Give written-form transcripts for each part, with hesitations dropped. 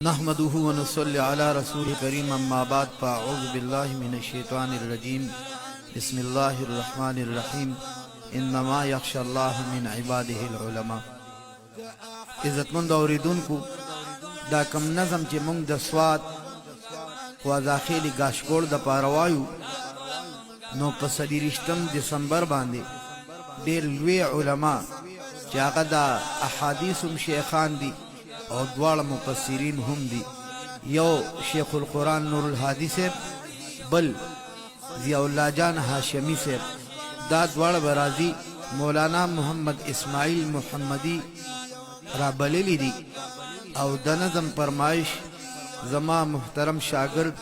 نحمده ونصلي على رسول الكريم اما بعد فاعوذ بالله من الشيطان الرجيم بسم الله الرحمن الرحيم انما يخشى الله من عباده العلماء. عزتمند اوریدونکو دا کم نظم چې موږ د سواد خوازاخیلی گاشکوړ د پاره وایو نو په 30 دسمبر باندې ډېر لوی علما چې هغه د احادیث شیخان دي او دواړه مفسرین هم دي، یو شیخ القرآن نور الهادی صاحب، بل ضیاء الله جان هاشمی صاحب. دا دواړه برازي مولانا محمد اسماعیل محمدی را بللی دي او د نظم فرمایش زما محترم شاگرد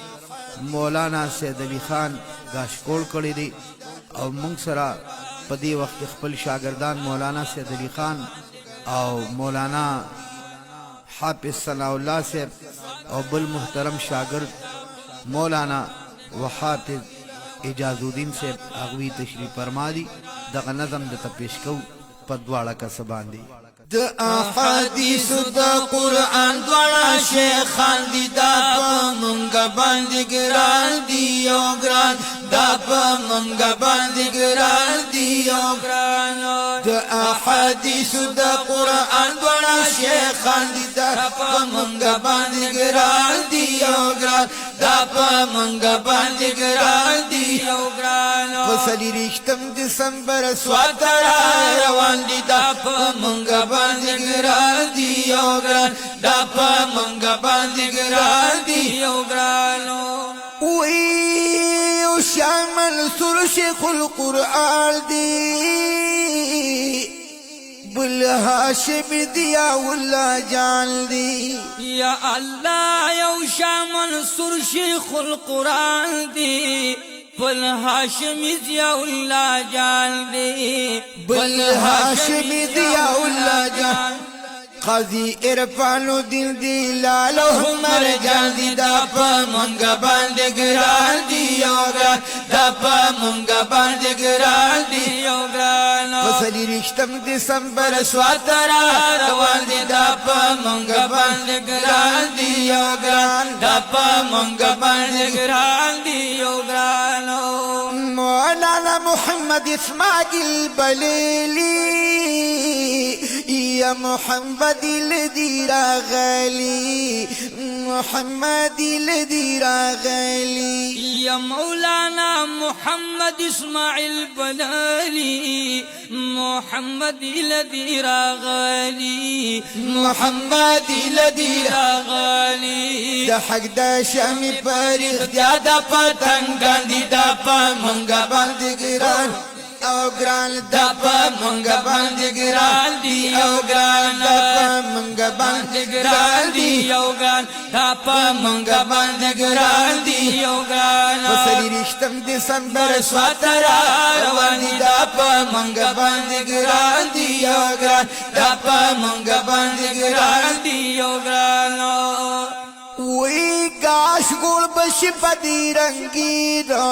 مولانا سید علی خان گاشکوړ کړی دی او موږ سره په دې وخت خپل شاگردان مولانا سید علی خان او مولانا حافظ ثناء الله صاحب او بل محترم شاگرد مولانا وحافظ اجاز الدین صاحب اغوی تشریف فرما دی. دغه نظم د تپیش کو په دواړه کس باندې د احادیث د قرآن دواړه شیخان دي، دا په مونږ باندې ګران دي او ګران، دا په مونږ باندې ګران دي او ګران. د احادیث د قرآن دواړه شیخان دي، دا په مونږ باندې ګران دي او ګران، دا په مونږ باندې ګران دي او ګران. په 30 دسمبر سوات روان دي، دا په مونږ باندې ګران دي او ګران، دا په مونږ باندې ګران دي او ګران. وی او شامل سر شیخ القرآن دی، بل هاشم دیا والله جان دی. یا الله یو شامل سر شیخ القرآن دی، بل هاشم دیا والله جان دی، بل هاشم دیا والله جان. قاضی عرفان الدین دی لالو مرجان دی، دا په مونږ باندې ګران دي او ګران، دا په مونږ باندې ګران دي او ګران. په 30 دسمبر سوات روان دي، دا په مونږ باندې ګران دي او ګران، دا په مونږ باندې ګران دي او ګران. مولانا محمد اسماعیل بلیلی یا محمد الذي راغلي، محمد الذي راغلي. یا مولانا محمد اسماعیل بلیلی محمد الذي راغلي، محمد الذي راغلي. د حق د شمی پر اختیار د پتنګان دي، دا په مونږ باندې ګران او ګران، دا په مونږ باندې ګران دي او ګران، دا په مونږ باندې ګران دي او ګران، دا په مونږ باندې ګران دي او ګران. په 30 دسمبر سوات روان دي، دا په مونږ باندې ګران دي او ګران، دا په مونږ باندې ګران دي او ګران. وی گاش گل بشی پدی رنگینا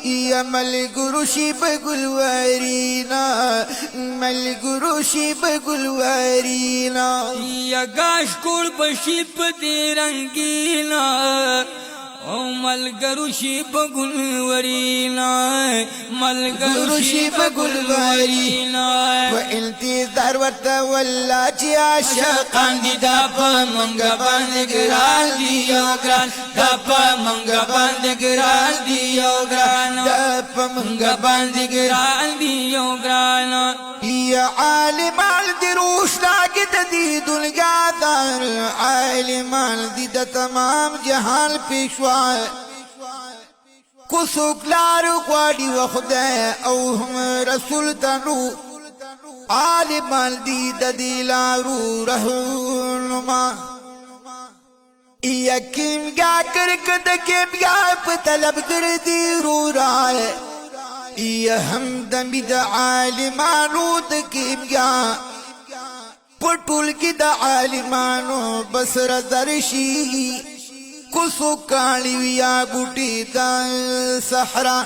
یا ملگرو شیب گلورینا، ملگرو شیب گلورینا. یا گاش گل بشی پدی رنگینا او ملگرو شیب گلورینا، ملگرو شیب گلورینا. و انتظار ورطا والله چی عاشقان دي، دا په مونږ باندې ګران دي او ګران، دا په مونږ باندې ګران دي او ګران، دا په مونږ باندې ګران دي او ګران. یا عالمان دی روشناکی د دې دنیا دار، عالمان دی د تمام جهان پیشوا، کو څوک لار غواړي و خدای او هم رسول تنو، عالمان دی د دې لارو رهنما. یقین گا کر کد کے بیا په طلب ګرځي رو رائے، یا همدمی د عالمانو د کیمیا، پټول کی د عالمانو بسر درشی، کوسو کالی ویا بوټی د صحرا.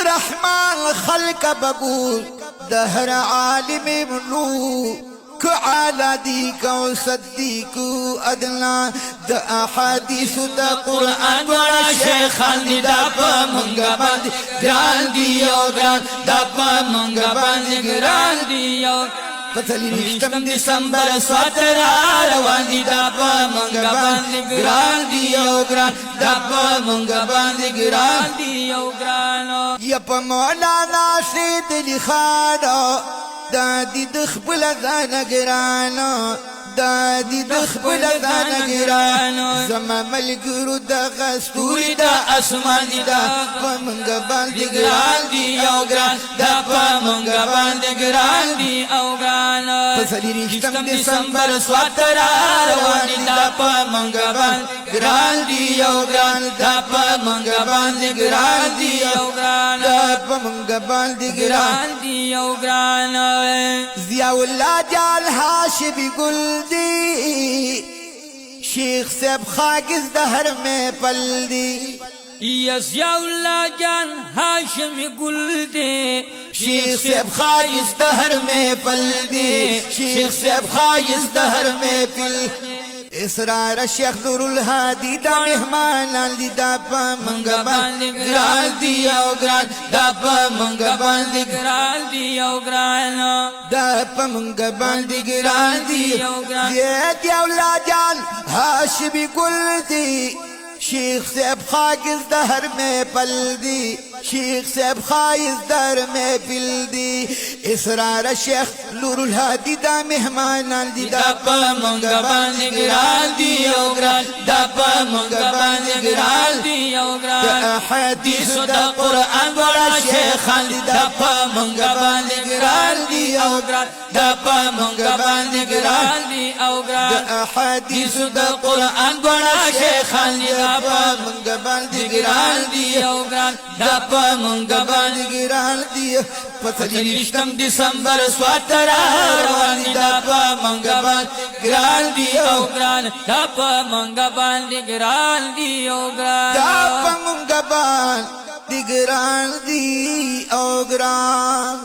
رحمان خلق بقول دهر عالم منو، كعالا دي كو صديقو ادنا دا احاديث دا قرآن ورا شیخان دی دا پا منگا باندی گران دی او گران دا پا منگا باندی گران دی او پتلیشتم دسمبر سواتر روان دی دا پا منگا باندی گران دی او گران دا پا منگا باندی گران دی او گران یا پا مولانا سید علی خانو دا دی دخبل دانا گرانو دا دی دخبل دانا گرانو زما ملگرو دا غستوری دا اسمان دی دا پا منگا باندی گران دی او گران دا پا منگا باندی گران دی او گران پسلی رشتم دسمبر سواتر روان دی دا پا منگا باندی گران دی او گران دا پا منگا باندی گران دی او گران دا پا منگا باندی گران دی او گران ضیاء اللہ جال ہاشمی گل دی شیخ صاحب خاکز دہر میں پل دی ضیاء اللہ جان ہاشمی گل دی شیخ صاحب خاکز دہر میں پل دی شیخ صاحب خاکز دہر میں پل اسرار شیخ نور الہادی دا مہمان دی دا پا منگا باندی گران دی او گران دا پا منگا باندی گران دی او گران دا پا منگا باندی گران دی او گران زید اولا جان ہاشمی گل دی شیخ صاحب خاکز دہر میں پل دی شیخ صاحب خاکز دہر میں پل دی اسرار شیخ نور الہادی دا مہمان دی دا پا منگا باندی گران دی او گران دا پا منگا باندی گران دی او گران دا احادیث دا قرآن بڑا شیخان دی دا پا منگا باندی گران دی او گران دا پا منگا باندی گران دی او گران دا احادیث دا قرآن بڑا شیخان دی دا پا منگا باندی گران دی او گران دا پا منگا باندی گران دی پتلیشتم دسمبر سواتر روان دی دا پا منگا باندی گران دی او گران دا پا منگا باندی گران دی او گران دا پا منگا باندی گران دی او گران